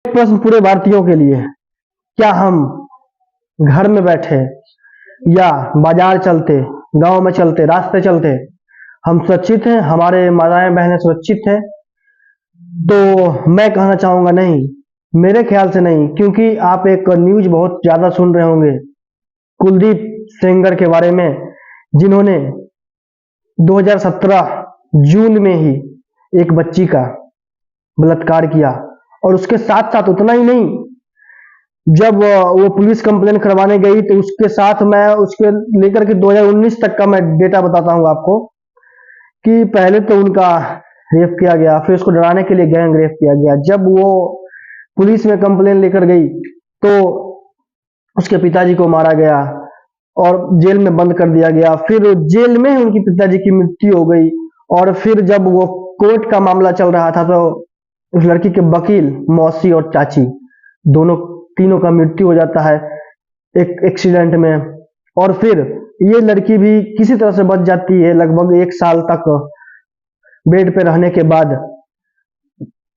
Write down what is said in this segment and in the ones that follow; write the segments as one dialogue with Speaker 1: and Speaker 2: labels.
Speaker 1: प्रश्न पूरे भारतीयों के लिए, क्या हम घर में बैठे या बाजार चलते, गांव में चलते, रास्ते चलते हम सुरक्षित हैं, हमारे माताएं बहनें सुरक्षित हैं? तो मैं कहना चाहूंगा नहीं, मेरे ख्याल से नहीं, क्योंकि आप एक न्यूज बहुत ज्यादा सुन रहे होंगे कुलदीप सेंगर के बारे में, जिन्होंने 2017 जून में ही एक बच्ची का बलात्कार किया। और उसके साथ साथ उतना ही नहीं, जब वो पुलिस कंप्लेन करवाने गई तो उसके साथ मैं उसके लेकर के 2019 तक का मैं डेटा बताता हूँ आपको, कि पहले तो उनका रेप किया गया, फिर उसको डराने के लिए गैंग रेप किया गया। जब वो पुलिस में कंप्लेन लेकर गई तो उसके पिताजी को मारा गया और जेल में बंद कर दिया गया। फिर जेल में उनकी पिताजी की मृत्यु हो गई। और फिर जब वो कोर्ट का मामला चल रहा था तो उस लड़की के वकील, मौसी और चाची, दोनों तीनों का मृत्यु हो जाता है एक एक्सीडेंट में। और फिर ये लड़की भी किसी तरह से बच जाती है, लगभग 1 साल तक बेड पे रहने के बाद।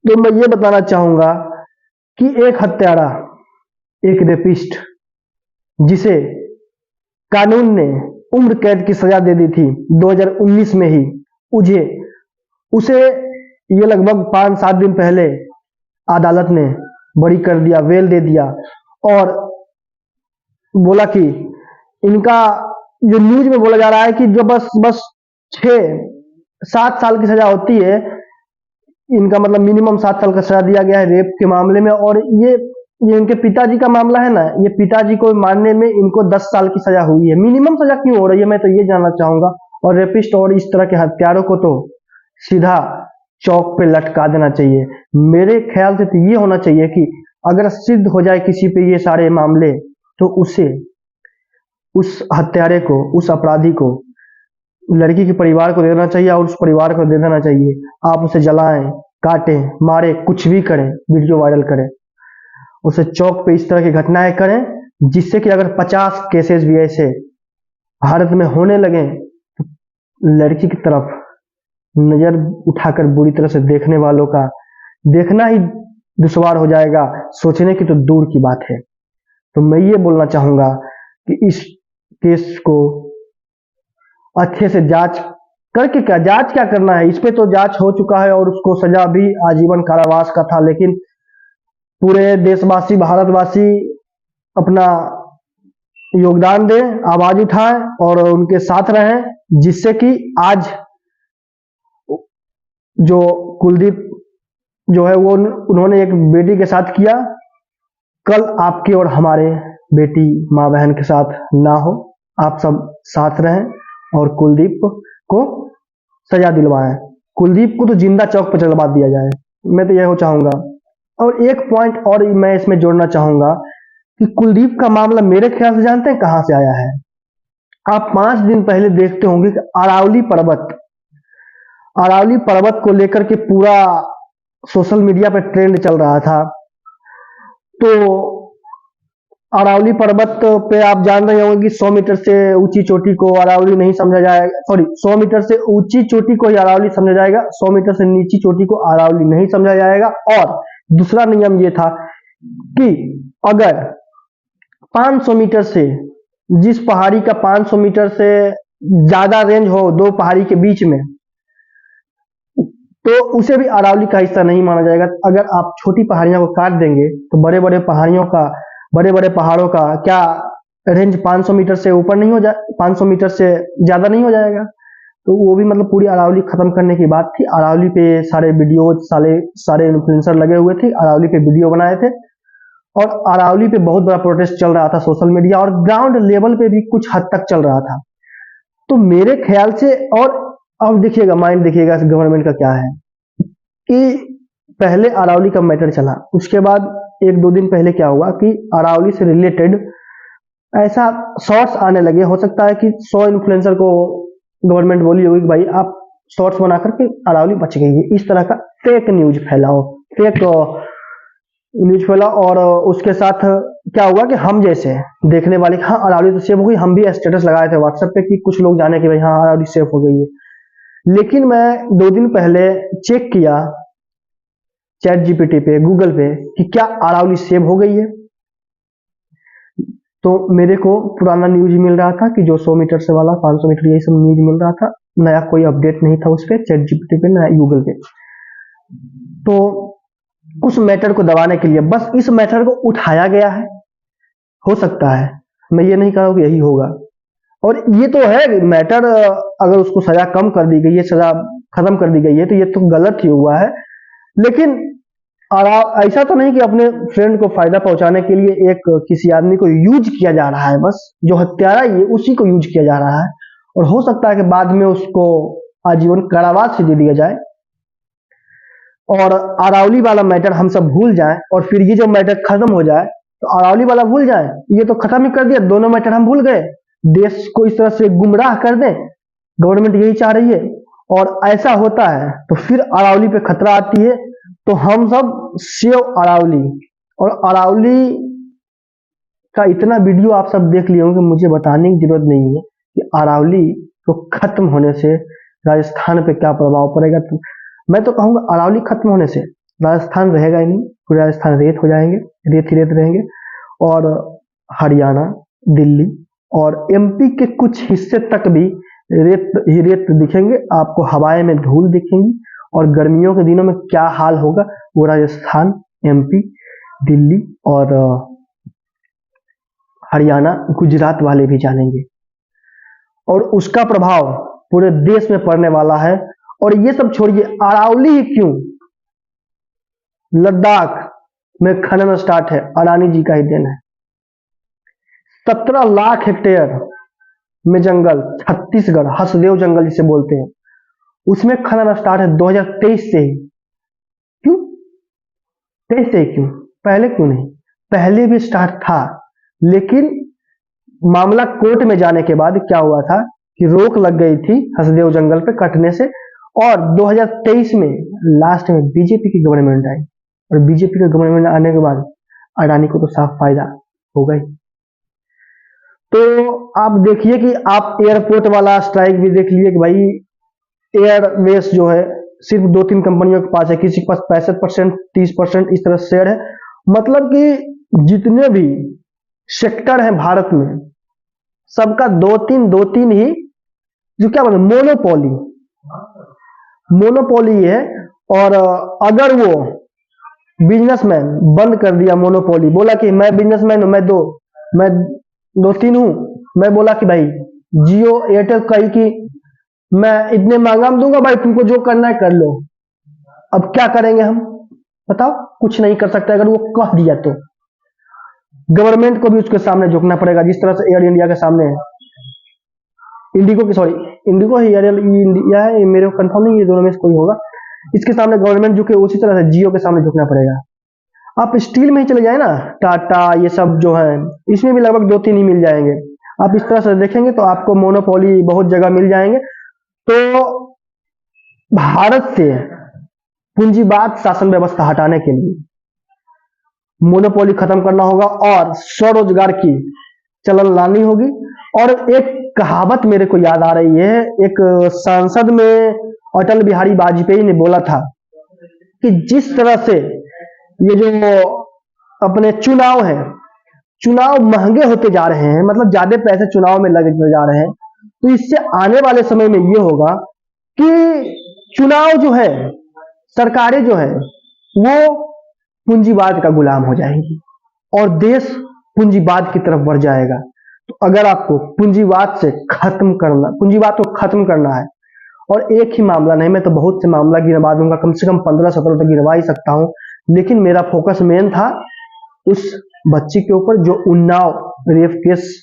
Speaker 1: तो मैं ये बताना चाहूंगा कि एक हत्यारा, एक रेपिस्ट, जिसे कानून ने उम्र कैद की सजा दे दी थी 2019 में ही, उसे ये लगभग 5-7 दिन पहले अदालत ने बरी कर दिया, वेल दे दिया। और बोला कि इनका जो न्यूज में बोला जा रहा है कि जो बस 6-7 साल की सजा होती है, इनका मतलब मिनिमम 7 साल का सजा दिया गया है रेप के मामले में। और ये इनके पिताजी का मामला है ना, ये पिताजी को मारने में इनको 10 साल की सजा हुई है। मिनिमम सजा क्यों हो रही है, मैं तो ये जानना चाहूंगा। और रेपिस्ट और इस तरह के हत्यारों को तो सीधा चौक पे लटका देना चाहिए। मेरे ख्याल से तो ये होना चाहिए कि अगर सिद्ध हो जाए किसी पे ये सारे मामले, तो उस हत्यारे को, उस अपराधी को लड़की के परिवार को दे देना चाहिए और उस परिवार को दे देना चाहिए। आप उसे जलाएं, काटें, मारे, कुछ भी करें, वीडियो वायरल करें, उसे चौक पे इस तरह की घटनाएं करें, जिससे कि अगर 50 केसेस भी ऐसे भारत में होने लगे तो लड़की की तरफ नजर उठाकर बुरी तरह से देखने वालों का देखना ही दुश्वार हो जाएगा, सोचने की तो दूर की बात है। तो मैं ये बोलना चाहूंगा कि इस केस को अच्छे से जांच करके, जांच क्या करना है, इस पे तो जांच हो चुका है और उसको सजा भी आजीवन कारावास का था। लेकिन पूरे देशवासी, भारतवासी अपना योगदान दें, आवाज उठाएं और उनके साथ रहें, जिससे कि आज जो कुलदीप जो है वो उन्होंने एक बेटी के साथ किया, कल आपके और हमारे बेटी माँ बहन के साथ ना हो। आप सब साथ रहें और कुलदीप को सजा दिलवाएं। कुलदीप को तो जिंदा चौक पर चढ़वा दिया जाए, मैं तो यह चाहूंगा। और एक पॉइंट और मैं इसमें जोड़ना चाहूंगा कि कुलदीप का मामला मेरे ख्याल से जानते हैं कहां से आया है? आप 5 दिन पहले देखते होंगे कि अरावली पर्वत को लेकर के पूरा सोशल मीडिया पर ट्रेंड चल रहा था। तो अरावली पर्वत पे आप जान रहे होंगे कि 100 मीटर से ऊंची चोटी को अरावली नहीं समझा जाएगा, सॉरी 100 मीटर से ऊंची चोटी को ही अरावली समझा जाएगा, 100 मीटर से नीची चोटी को अरावली नहीं समझा जाएगा। और दूसरा नियम ये था कि अगर 500 मीटर से, जिस पहाड़ी का 500 मीटर से ज्यादा रेंज हो दो पहाड़ी के बीच में, तो उसे भी अरावली का हिस्सा नहीं माना जाएगा। अगर आप छोटी पहाड़ियों को काट देंगे तो बड़े बड़े पहाड़ों का क्या रेंज 500 मीटर से ऊपर नहीं हो जाए, 500 मीटर से ज्यादा नहीं हो जाएगा? तो वो भी मतलब पूरी अरावली खत्म करने की बात थी। अरावली पे सारे वीडियो, सारे इन्फ्लुएंसर लगे हुए थे, अरावली पे वीडियो बनाए थे और अरावली पे बहुत बड़ा प्रोटेस्ट चल रहा था सोशल मीडिया और ग्राउंड लेवल पे भी कुछ हद तक चल रहा था। तो मेरे ख्याल से, और अब देखिएगा, माइंड देखिएगा गवर्नमेंट का क्या है कि पहले अरावली का मैटर चला, उसके बाद 1-2 दिन पहले क्या हुआ कि अरावली से रिलेटेड ऐसा शॉर्ट्स आने लगे। हो सकता है कि 100 इन्फ्लुएंसर को गवर्नमेंट बोली होगी कि भाई आप शॉर्ट्स बना करके अरावली बच गई है, इस तरह का फेक न्यूज फैला। और उसके साथ क्या हुआ कि हम जैसे देखने वाले, हाँ अरावली तो सेफ हो गई, हम भी स्टेटस लगाए थे व्हाट्सएप पे कि कुछ लोग जाने कि भाई हाँ अरावली सेफ हो गई है। लेकिन मैं 2 दिन पहले चेक किया चैट जीपीटी पे, गूगल पे कि क्या अरावली सेव हो गई है, तो मेरे को पुराना न्यूज मिल रहा था कि जो 100 मीटर से वाला 500 मीटर यही सब न्यूज मिल रहा था, नया कोई अपडेट नहीं था उस पर, चैट जीपीटी पे नया गूगल पे। तो उस मैटर को दबाने के लिए बस इस मैटर को उठाया गया है, हो सकता है, मैं ये नहीं कह रहा हूं कि यही होगा। और ये तो है मैटर, अगर उसको सजा कम कर दी गई है, सजा खत्म कर दी गई है, तो ये तो गलत ही हुआ है। लेकिन ऐसा तो नहीं कि अपने फ्रेंड को फायदा पहुंचाने के लिए एक किसी आदमी को यूज किया जा रहा है, बस जो हत्यारा ये उसी को यूज किया जा रहा है, और हो सकता है कि बाद में उसको आजीवन कारावास से दे दिया जाए और अरावली वाला मैटर हम सब भूल जाएं, और फिर ये जो मैटर खत्म हो जाए तो अरावली वाला भूल जाएं। ये तो खत्म ही कर दिया, दोनों मैटर हम भूल गए, देश को इस तरह से गुमराह कर दें, गवर्नमेंट यही चाह रही है। और ऐसा होता है तो फिर अरावली पे खतरा आती है, तो हम सब सेव अरावली। और अरावली का इतना वीडियो आप सब देख लिए होंगे, मुझे बताने की जरूरत नहीं है कि अरावली को खत्म होने से राजस्थान पे क्या प्रभाव पड़ेगा। तो मैं तो कहूंगा अरावली खत्म होने से राजस्थान रहेगा ही नहीं, पूरे राजस्थान रेत हो जाएंगे, रेत ही रेत रहेंगे। और हरियाणा, दिल्ली और एमपी के कुछ हिस्से तक भी रेत ही रेत दिखेंगे आपको, हवाएं में धूल दिखेंगी। और गर्मियों के दिनों में क्या हाल होगा वो राजस्थान, एमपी, दिल्ली और हरियाणा, गुजरात वाले भी जानेंगे, और उसका प्रभाव पूरे देश में पड़ने वाला है। और ये सब छोड़िए, अरावली ही क्यों, लद्दाख में खनन स्टार्ट है, अडानी जी का ही देन है। 17 लाख हेक्टेयर में जंगल, छत्तीसगढ़ हसदेव जंगल जिसे बोलते हैं, उसमें खनन स्टार्ट है 2023 से ही। क्यों 23 से ही क्यों, पहले क्यों नहीं? पहले भी स्टार्ट था, लेकिन मामला कोर्ट में जाने के बाद क्या हुआ था कि रोक लग गई थी हसदेव जंगल पे कटने से, और 2023 में लास्ट में बीजेपी की गवर्नमेंट आई, और बीजेपी की गवर्नमेंट आने के बाद अडानी को तो साफ फायदा होगा ही। तो आप देखिए कि आप एयरपोर्ट वाला स्ट्राइक भी देख लिए कि भाई एयरवेज जो है सिर्फ 2-3 कंपनियों के पास है, किसी के पास 65%, 30% इस तरह शेयर है। मतलब कि जितने भी सेक्टर हैं भारत में, सबका दो तीन ही, जो क्या बोलते मोनोपोली, मोनोपोली है। और अगर वो बिजनेसमैन बंद कर दिया मोनोपोली, बोला कि मैं बिजनेसमैन हूं, मैं 2-3 हूं, मैं बोला कि भाई जियो एयरटेल कही कि मैं इतने महंगा में दूंगा, भाई तुमको जो करना है कर लो। अब क्या करेंगे हम, बताओ? कुछ नहीं कर सकते। अगर वो कह दिया तो गवर्नमेंट को भी उसके सामने झुकना पड़ेगा, जिस तरह से एयर इंडिया के सामने है, इंडिगो की, सॉरी इंडिगो ही, एयर इंडिया है, मेरे को कंफर्म नहीं, ये दोनों में से कोई होगा। इसके सामने गवर्नमेंट झुके, उसी तरह से जियो के सामने झुकना पड़ेगा। आप स्टील में ही चले जाए ना, टाटा ये सब जो है, इसमें भी लगभग 2-3 ही मिल जाएंगे। आप इस तरह से देखेंगे तो आपको मोनोपोली बहुत जगह मिल जाएंगे। तो भारत से पूंजीवाद शासन व्यवस्था हटाने के लिए मोनोपोली खत्म करना होगा और स्वरोजगार की चलन लानी होगी। और एक कहावत मेरे को याद आ रही है, एक संसद में अटल बिहारी वाजपेयी ने बोला था कि जिस तरह से ये जो अपने चुनाव है, चुनाव महंगे होते जा रहे हैं, मतलब ज्यादा पैसे चुनाव में लगते जा रहे हैं, तो इससे आने वाले समय में ये होगा कि चुनाव जो है, सरकारें जो है, वो पूंजीवाद का गुलाम हो जाएंगी और देश पूंजीवाद की तरफ बढ़ जाएगा। तो अगर आपको पूंजीवाद को खत्म करना है, और एक ही मामला नहीं, मैं तो बहुत से मामला गिनवा दूंगा, कम से कम 15-17 तो गिनवा ही सकता हूं, लेकिन मेरा फोकस मेन था उस बच्ची के ऊपर जो उन्नाव रेप केस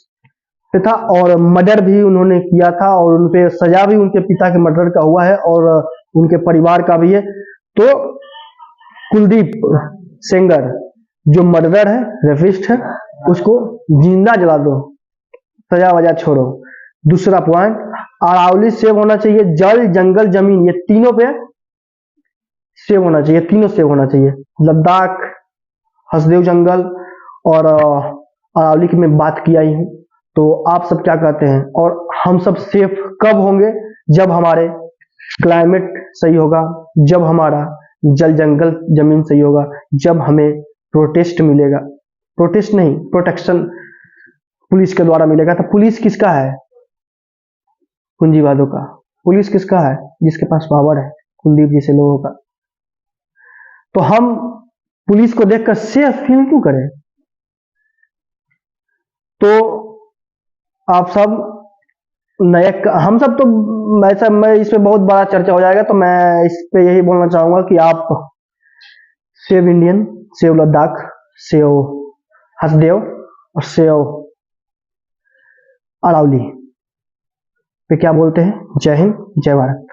Speaker 1: पे था, और मर्डर भी उन्होंने किया था, और उनपे सजा भी उनके पिता के मर्डर का हुआ है और उनके परिवार का भी है। तो कुलदीप सेंगर जो मर्डर है, रेपिस्ट है, उसको जिंदा जला दो, सजा वजा छोड़ो। दूसरा पॉइंट, अरावली सेव होना चाहिए, जल जंगल जमीन ये तीनों पे सेव होना चाहिए, तीनों सेव होना चाहिए। लद्दाख, हसदेव जंगल और अरावली की मैं बात किया ही हूं। तो आप सब क्या कहते हैं? और हम सब सेफ कब होंगे? जब हमारे क्लाइमेट सही होगा, जब हमारा जल जंगल जमीन से ही होगा जब हमें प्रोटेस्ट मिलेगा, प्रोटेस्ट नहीं प्रोटेक्शन पुलिस के द्वारा मिलेगा। तो पुलिस किसका है? पूंजीवादों का। पुलिस किसका है? जिसके पास पावर है, कुलदीप जैसे लोगों का। तो हम पुलिस को देखकर सेफ फील क्यों करें? तो आप सब नए हम सब तो मैं इस पे बहुत बड़ा चर्चा हो जाएगा, तो मैं इस पे यही बोलना चाहूंगा कि आप save Indian, save Ladakh, save Hasdeo और सेव अरावली पे क्या बोलते हैं? जय हिंद, जय भारत।